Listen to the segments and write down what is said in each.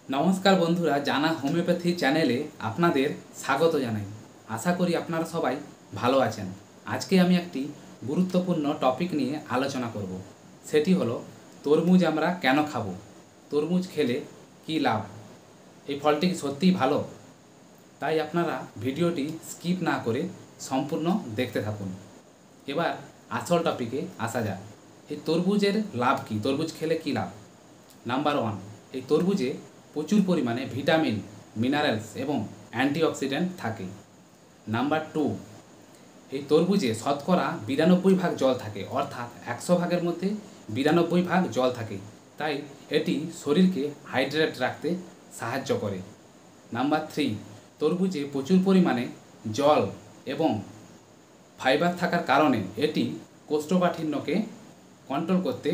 নমস্কার বন্ধুরা, জানা হোমিওপ্যাথি চ্যানেলে আপনাদের স্বাগত জানাই। আশা করি আপনারা সবাই ভালো আছেন। আজকে আমি একটি গুরুত্বপূর্ণ টপিক নিয়ে আলোচনা করব। সেটি হলো তরমুজ আমরা কেন খাবো, তরমুজ খেলে কী লাভ, এই ফলটি কি সত্যিই ভালো? তাই আপনারা ভিডিওটি স্কিপ না করে সম্পূর্ণ দেখতে থাকুন। এবার আসল টপিকে আসা যাক। এই তরমুজের লাভ কী, তরমুজ খেলে কী লাভ? নাম্বার 1, এই তরমুজে প্রচুর পরিমাণে ভিটামিন, মিনারেলস এবং অ্যান্টিঅক্সিডেন্ট থাকে। নাম্বার 2, এই তরমুজে শতকরা 92 ভাগ জল থাকে, অর্থাৎ 100 ভাগের মধ্যে 92 ভাগ জল থাকে। তাই এটি শরীরকে হাইড্রেট রাখতে সাহায্য করে। নাম্বার 3, তরমুজে প্রচুর পরিমাণে জল এবং ফাইবার থাকার কারণে এটি কোষ্ঠকাঠিন্যকে কন্ট্রোল করতে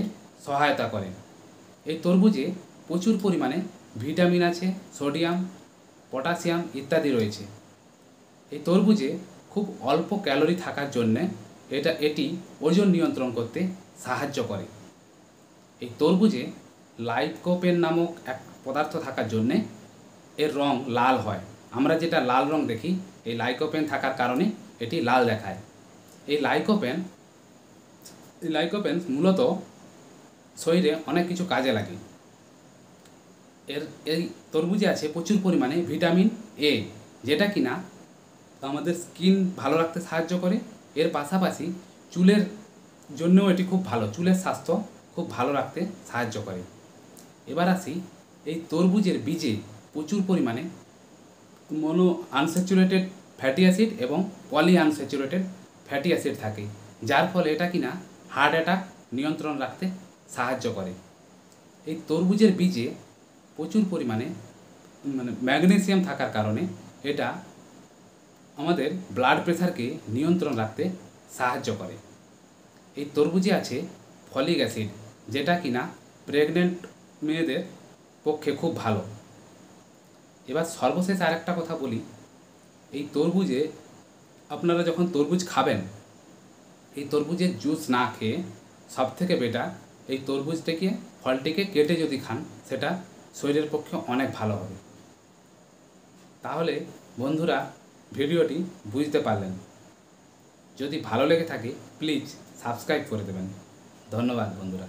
সহায়তা করে। এই তরমুজে প্রচুর পরিমাণে ভিটামিন আছে, সোডিয়াম, পটাশিয়াম ইত্যাদি রয়েছে। এই তরমুজে খুব অল্প ক্যালোরি থাকার জন্যে এটি ওজন নিয়ন্ত্রণ করতে সাহায্য করে। এই তরমুজে লাইকোপেন নামক এক পদার্থ থাকার জন্যে এর রং লাল হয়। আমরা যেটা লাল রং দেখি, এই লাইকোপেন থাকার কারণে এটি লাল দেখায়। এই লাইকোপেন মূলত শরীরে অনেক কিছু কাজে লাগে। এই তরমুজে আছে প্রচুর পরিমাণে ভিটামিন এ, যেটা কিনা আমাদের স্কিন ভালো রাখতে সাহায্য করে। এর পাশাপাশি চুলের জন্যও এটি খুব ভালো, চুলের স্বাস্থ্য খুব ভালো রাখতে সাহায্য করে। এবার আসি, এই তরমুজের বীজে প্রচুর পরিমাণে মনো আনস্যাচুরেটেড ফ্যাটি অ্যাসিড এবং পলি আনস্যাচুরেটেড ফ্যাটি অ্যাসিড থাকে, যার ফলে এটা কিনা হার্ট অ্যাটাক নিয়ন্ত্রণ রাখতে সাহায্য করে। এই তরমুজের বীজে প্রচুর পরিমাণে ম্যাগনেসিয়াম থাকার কারণে এটা আমাদের ব্লাড প্রেশারকে নিয়ন্ত্রণ রাখতে সাহায্য করে। এই তরমুজে আছে ফলিক অ্যাসিড, যেটা কিনা প্রেগনেন্ট মেয়েদের পক্ষে খুব ভালো। এবার সর্বশেষ আরেকটা কথা বলি, এই তরমুজে আপনারা যখন তরমুজ খাবেন, এই তরমুজের জুস না খেয়ে সবথেকে বেটার এই তরমুজটাকে, ফলটিকে কেটে যদি খান, সেটা শরীরের পক্ষে অনেক ভালো হবে। তাহলে বন্ধুরা ভিডিওটি বুঝতে পারলেন। যদি ভালো লেগে থাকে প্লিজ সাবস্ক্রাইব করে দেবেন। ধন্যবাদ বন্ধুরা।